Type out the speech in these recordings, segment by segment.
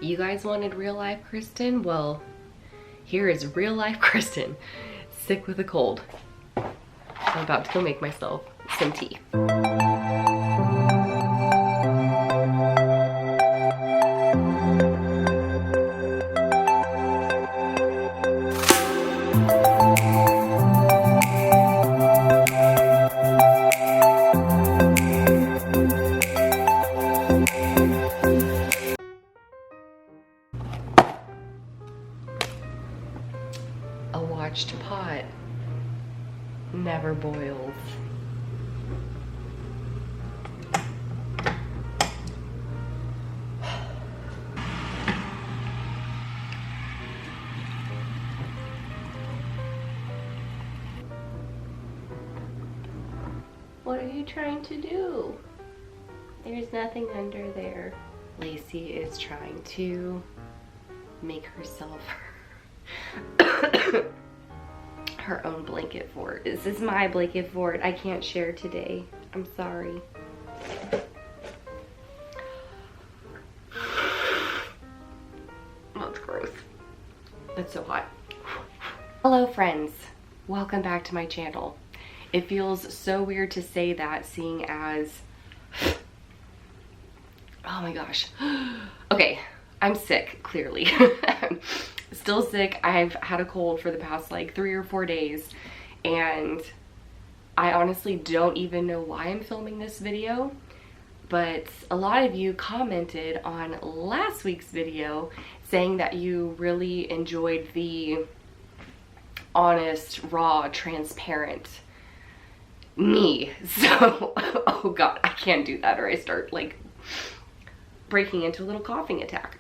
You guys wanted real life Kristen? Well, here is real life Kristen, sick with a cold. I'm about to go make myself some tea. A watched pot never boils. What are you trying to do? There's nothing under there. Lacey is trying to make herself her own blanket fort. This is my blanket fort. I can't share today. I'm sorry. That's gross. It's so hot. Hello friends. Welcome back to my channel. It feels so weird to say that, seeing as, oh my gosh. Okay, I'm sick, clearly. Still sick. I've had a cold for the past like 3 or 4 days, and I honestly don't even know why I'm filming this video, but a lot of you commented on last week's video saying that you really enjoyed the honest, raw, transparent me. So, oh god, I can't do that or I start like breaking into a little coughing attack.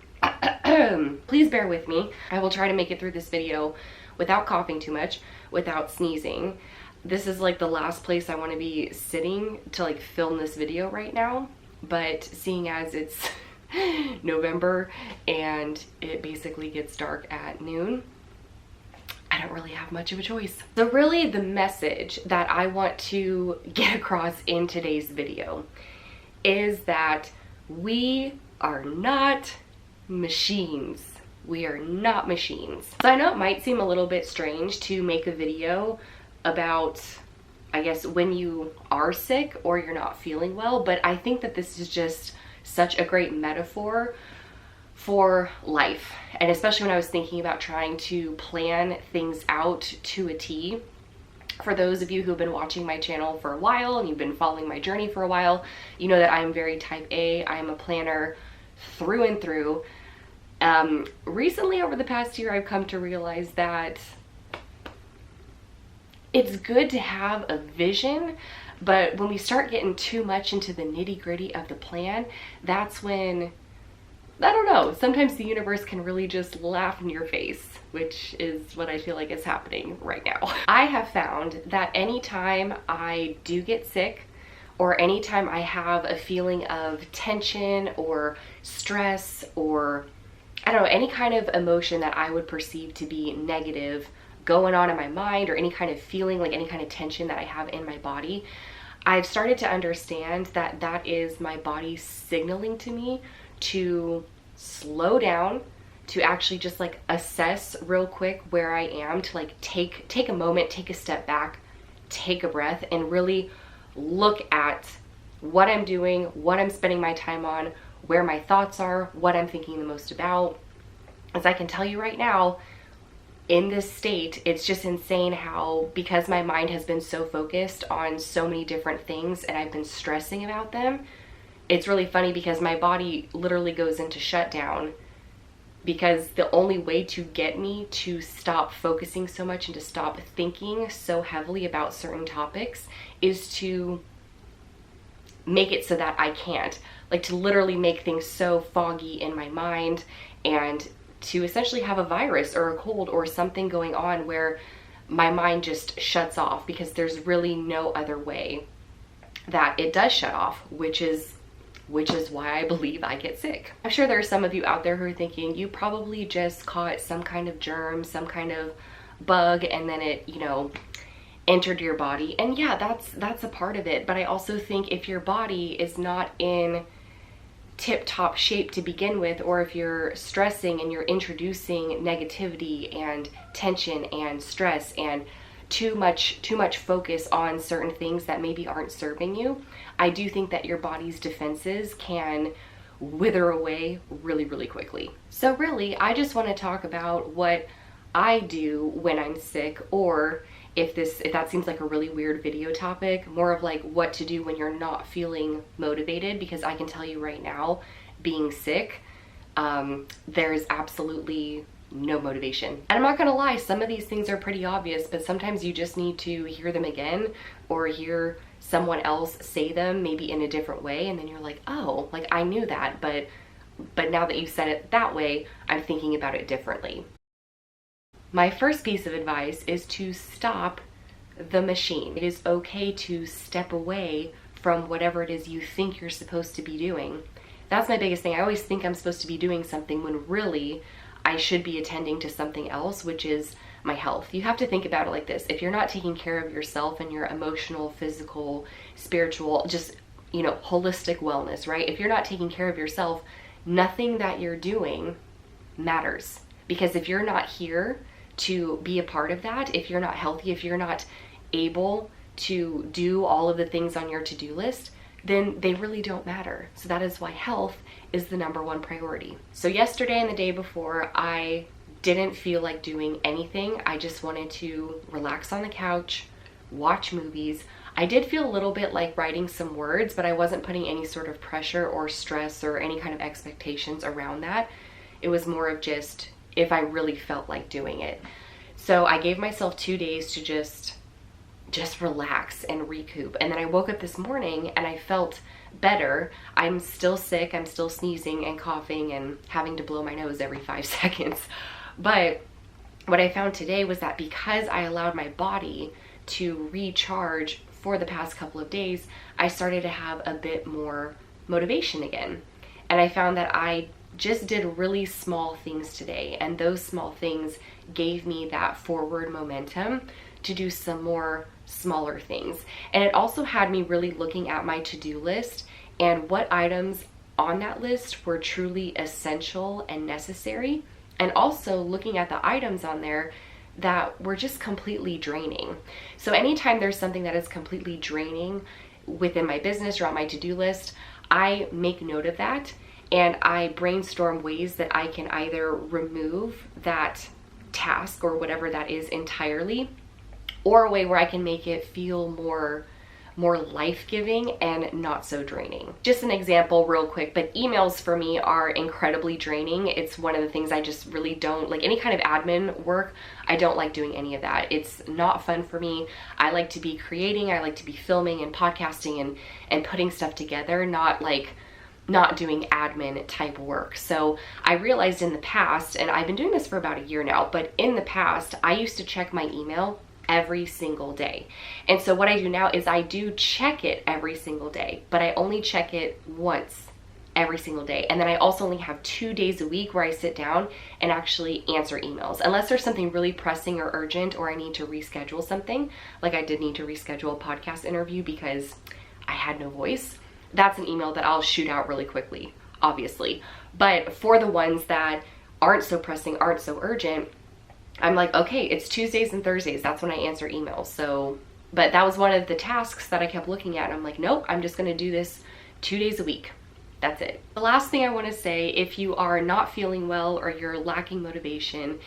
Please bear with me. I will try to make it through this video without coughing too much, without sneezing. This is like the last place I want to be sitting to like film this video right now, but seeing as it's November and it basically gets dark at noon, I don't really have much of a choice. So really the message that I want to get across in today's video is that we are not machines. We are not machines. So I know it might seem a little bit strange to make a video about, I guess, when you are sick or you're not feeling well, but I think that this is just such a great metaphor for life. And especially when I was thinking about trying to plan things out to a T. For those of you who've been watching my channel for a while and you've been following my journey for a while, you know that I'm very type A. I'm a planner through and through. Recently, over the past year, I've come to realize that it's good to have a vision, but when we start getting too much into the nitty-gritty of the plan, that's when, I don't know, sometimes the universe can really just laugh in your face, which is what I feel like is happening right now. I have found that anytime I do get sick, or anytime I have a feeling of tension or stress or, I don't know, any kind of emotion that I would perceive to be negative going on in my mind, or any kind of feeling, like any kind of tension that I have in my body, I've started to understand that that is my body signaling to me to slow down, to actually just like assess real quick where I am, to like take a moment, take a step back, take a breath, and really look at what I'm doing, what I'm spending my time on, where my thoughts are, what I'm thinking the most about. As I can tell you right now, in this state, it's just insane how, because my mind has been so focused on so many different things and I've been stressing about them, it's really funny because my body literally goes into shutdown, because the only way to get me to stop focusing so much and to stop thinking so heavily about certain topics is to make it so that I can't. Like, to literally make things so foggy in my mind, and to essentially have a virus or a cold or something going on where my mind just shuts off, because there's really no other way that it does shut off, which is why I believe I get sick. I'm sure there are some of you out there who are thinking you probably just caught some kind of germ, some kind of bug, and then it, you know, entered your body. And yeah, that's a part of it. But I also think if your body is not in tip-top shape to begin with, or if you're stressing and you're introducing negativity and tension and stress and too much focus on certain things that maybe aren't serving you, I do think that your body's defenses can wither away really, really quickly. So really, I just want to talk about what I do when I'm sick, or if that seems like a really weird video topic, more of like what to do when you're not feeling motivated, because I can tell you right now, being sick, there's absolutely no motivation. And I'm not gonna lie, some of these things are pretty obvious, but sometimes you just need to hear them again or hear someone else say them maybe in a different way, and then you're like, oh, like I knew that, but now that you said it that way, I'm thinking about it differently. My first piece of advice is to stop the machine. It is okay to step away from whatever it is you think you're supposed to be doing. That's my biggest thing. I always think I'm supposed to be doing something when really I should be attending to something else, which is my health. You have to think about it like this. If you're not taking care of yourself and your emotional, physical, spiritual, just, holistic wellness, right? If you're not taking care of yourself, nothing that you're doing matters. Because if you're not here to be a part of that, if you're not healthy, if you're not able to do all of the things on your to-do list, then they really don't matter. So that is why health is the number one priority. So yesterday and the day before, I didn't feel like doing anything. I just wanted to relax on the couch, watch movies. I did feel a little bit like writing some words, but I wasn't putting any sort of pressure or stress or any kind of expectations around that. It was more of just if I really felt like doing it. So I gave myself 2 days to just relax and recoup. And then I woke up this morning and I felt better. I'm still sick. I'm still sneezing and coughing and having to blow my nose every 5 seconds. But what I found today was that because I allowed my body to recharge for the past couple of days, I started to have a bit more motivation again. And I found that I just did really small things today, and those small things gave me that forward momentum to do some more smaller things. And it also had me really looking at my to-do list and what items on that list were truly essential and necessary, and also looking at the items on there that were just completely draining. So anytime there's something that is completely draining within my business or on my to-do list, I make note of that and I brainstorm ways that I can either remove that task or whatever that is entirely, or a way where I can make it feel more life-giving and not so draining. Just an example real quick, but emails for me are incredibly draining. It's one of the things I just really don't like. Any kind of admin work, I don't like doing any of that. It's not fun for me. I like to be creating, I like to be filming and podcasting and putting stuff together, not doing admin type work. So I realized in the past, and I've been doing this for about a year now, but in the past, I used to check my email every single day. And so what I do now is I do check it every single day, but I only check it once every single day. And then I also only have 2 days a week where I sit down and actually answer emails. Unless there's something really pressing or urgent, or I need to reschedule something, like I did need to reschedule a podcast interview because I had no voice. That's an email that I'll shoot out really quickly, obviously. But for the ones that aren't so pressing, aren't so urgent, I'm like, okay, it's Tuesdays and Thursdays. That's when I answer emails. So, but that was one of the tasks that I kept looking at. And I'm like, nope, I'm just going to do this 2 days a week. That's it. The last thing I want to say, if you are not feeling well or you're lacking motivation,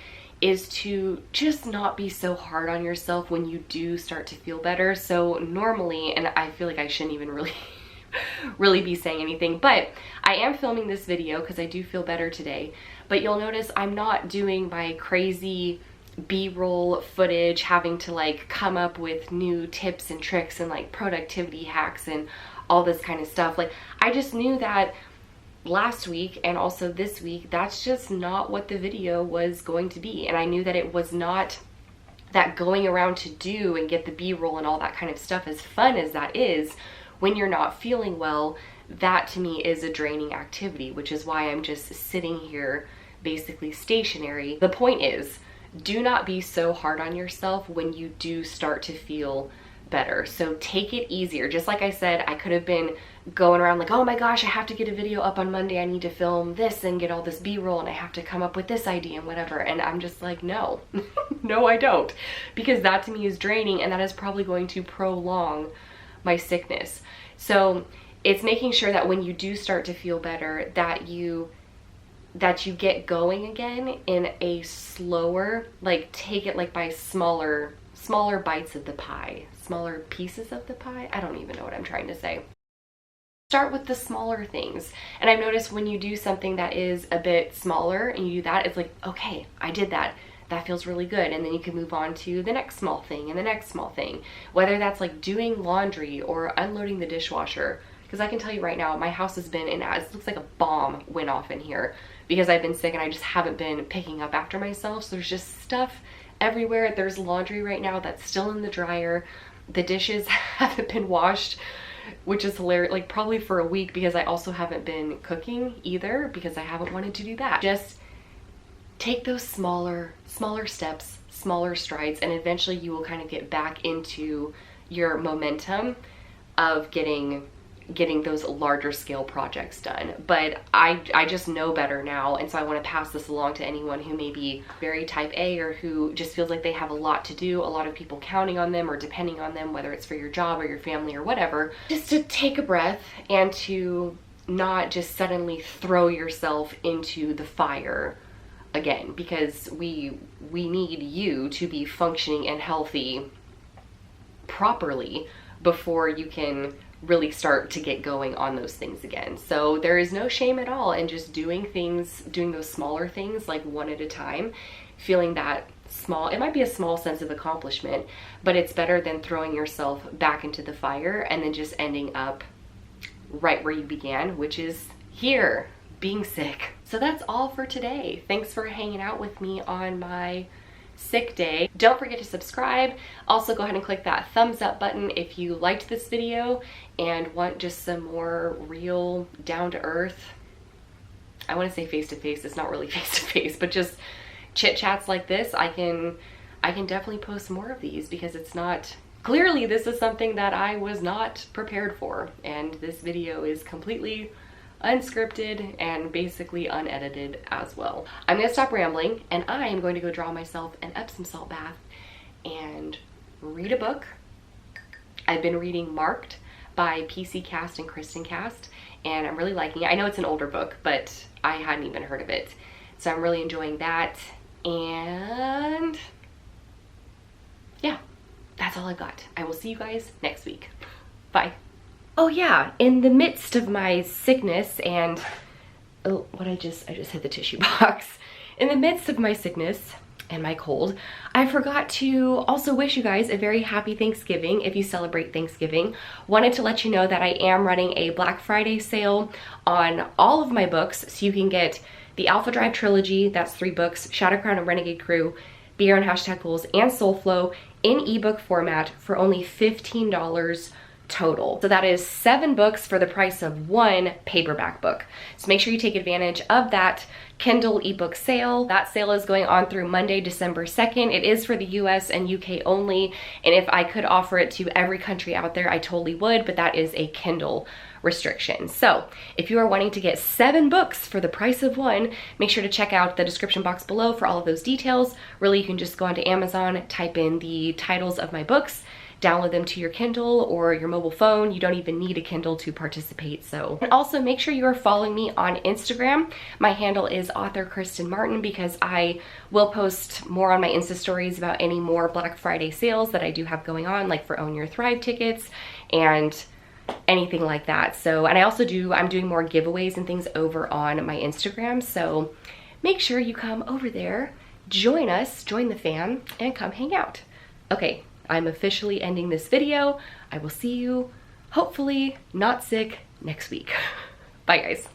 is to just not be so hard on yourself when you do start to feel better. So normally, and I feel like I shouldn't even really be saying anything, but I am filming this video because I do feel better today. But you'll notice I'm not doing my crazy B-roll footage, having to like come up with new tips and tricks and like productivity hacks and all this kind of stuff. Like, I just knew that last week and also this week, that's just not what the video was going to be. And I knew that it was not that going around to do and get the B-roll and all that kind of stuff, as fun as that is, when you're not feeling well, that to me is a draining activity, which is why I'm just sitting here basically stationary. The point is, do not be so hard on yourself when you do start to feel better. So take it easier. Just like I said, I could have been going around like, oh my gosh, I have to get a video up on Monday. I need to film this and get all this B-roll and I have to come up with this idea and whatever. And I'm just like, no, no, I don't. Because that to me is draining and that is probably going to prolong my sickness. So it's making sure that when you do start to feel better, that you get going again in a slower, like take it like by smaller bites of the pie, smaller pieces of the pie. I don't even know what I'm trying to say. Start with the smaller things. And I've noticed when you do something that is a bit smaller and you do that, it's like, okay, I did that. That feels really good. And then you can move on to the next small thing and the next small thing. Whether that's like doing laundry or unloading the dishwasher. Because I can tell you right now, my house has been, it looks like a bomb went off in here because I've been sick and I just haven't been picking up after myself. So there's just stuff everywhere. There's laundry right now that's still in the dryer. The dishes haven't been washed, which is hilarious, like probably for a week, because I also haven't been cooking either because I haven't wanted to do that. Just take those smaller steps, smaller strides, and eventually you will kind of get back into your momentum of getting those larger scale projects done. But I just know better now, and so I want to pass this along to anyone who may be very type A or who just feels like they have a lot to do, a lot of people counting on them or depending on them, whether it's for your job or your family or whatever, just to take a breath and to not just suddenly throw yourself into the fire again, because we need you to be functioning and healthy properly before you can really start to get going on those things again. So there is no shame at all in just doing those smaller things like one at a time, feeling that small, it might be a small sense of accomplishment, but it's better than throwing yourself back into the fire and then just ending up right where you began, which is here, being sick. So that's all for today. Thanks for hanging out with me on my sick day. Don't forget to subscribe. Also go ahead and click that thumbs up button if you liked this video and want just some more real down to earth, I want to say face to face, it's not really face to face, but just chit chats like this. I can definitely post more of these because it's not, clearly this is something that I was not prepared for, and this video is completely unscripted and basically unedited as well. I'm gonna stop rambling and I am going to go draw myself an Epsom salt bath and read a book. I've been reading Marked by PC Cast and Kristen Cast, and I'm really liking it. I know it's an older book, but I hadn't even heard of it. So I'm really enjoying that. And yeah, that's all I've got. I will see you guys next week. Bye. Oh yeah, in the midst of my sickness and, oh, I just hit the tissue box. In the midst of my sickness and my cold, I forgot to also wish you guys a very happy Thanksgiving if you celebrate Thanksgiving. Wanted to let you know that I am running a Black Friday sale on all of my books, so you can get the Alpha Drive Trilogy, that's 3 books, Shadowcrown and Renegade Crew, Be Your Own Hashtag Goals, and Soulflow in ebook format for only $15 total. So that is 7 books for the price of 1 paperback book. So make sure you take advantage of that Kindle ebook sale. That sale is going on through Monday, December 2nd. It is for the US and UK only, and if I could offer it to every country out there, I totally would, but that is a Kindle restriction. So if you are wanting to get 7 books for the price of 1, make sure to check out the description box below for all of those details. Really, you can just go onto Amazon, type in the titles of my books, download them to your Kindle or your mobile phone. You don't even need a Kindle to participate. So, and also make sure you are following me on Instagram. My handle is author Kristen Martin, because I will post more on my Insta stories about any more Black Friday sales that I do have going on, like for Own Your Thrive tickets and anything like that. So, and I also I'm doing more giveaways and things over on my Instagram. So make sure you come over there, join us, join the fam, and come hang out. Okay, I'm officially ending this video. I will see you, hopefully not sick, next week. Bye guys.